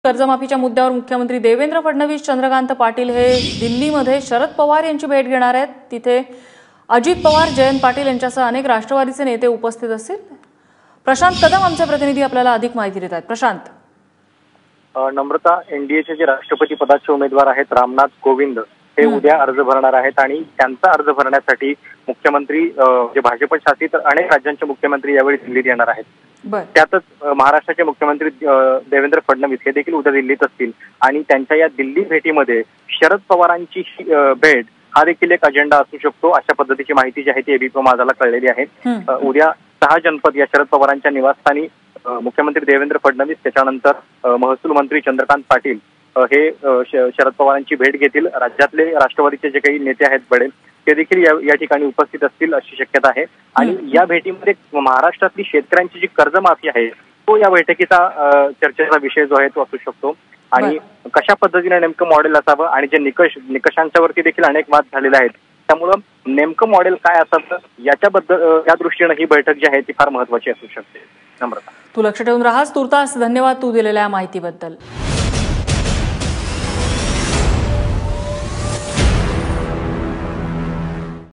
कर्जमाफीच्या मुद्द्यावर मुख्यमंत्री देवेंद्र फडणवीस, चंद्रकांत पाटील हे दिल्लीमध्ये शरद पवार यांची भेट घेणार आहेत। तिथे अजित पवार, जयंत पाटील यांच्यासह अनेक राष्ट्रवादीचे नेते उपस्थित असतील। प्रशांत कदम आमचे प्रतिनिधी आपल्याला अधिक माहिती देत आहेत। प्रशांत, नम्रता, एनडीएचे जे राष्ट्रपती पदाचे उमेदवार आहेत रामनाथ कोविंद हे उद्या अर्ज भरणार आहेत आणि त्यांचा अर्ज भरण्यासाठी मुख्यमंत्री जे भाजप शासित अनेक राज्यांचे मुख्यमंत्री यावेळी दिल्लीत येणार आहेत। त्यातच महाराष्ट्राचे मुख्यमंत्री देवेंद्र फडणवीस हे देखील उद्या दिल्लीत असतील आणि त्यांच्या या दिल्ली भेटीमध्ये शरद पवारांची भेट हा देखील एक अजेंडा असू शकतो, अशा पद्धतीची माहिती जी आहे ती एबीपी माझाला कळलेली आहे। उद्या 6 जनपद या शरद पवारांच्या निवासस्थानी मुख्यमंत्री देवेंद्र फडणवीस, त्याच्यानंतर महसूल मंत्री चंद्रकांत पाटील हे शरद पवारांची भेट घेतील। राज्यातले राष्ट्रवादीचे जे काही नेते आहेत बडे ते देखील या ठिकाणी उपस्थित असतील अशी शक्यता आहे। आणि या भेटीमध्ये महाराष्ट्रातली शेतकऱ्यांची जी कर्जमाफी आहे तो या बैठकीचा चर्चेचा विषय जो आहे तो असू शकतो आणि कशा पद्धतीने नेमकं मॉडेल असावं आणि जे निकषांच्यावरती देखील अनेक वाद झालेले आहेत, त्यामुळं नेमकं मॉडेल काय असावं याच्याबद्दल या दृष्टीने ही बैठक जी आहे ती फार महत्त्वाची असू शकते। नम्रता, तू लक्ष ठेवून राहास। तुर्तास धन्यवाद तू दिलेल्या माहितीबद्दल।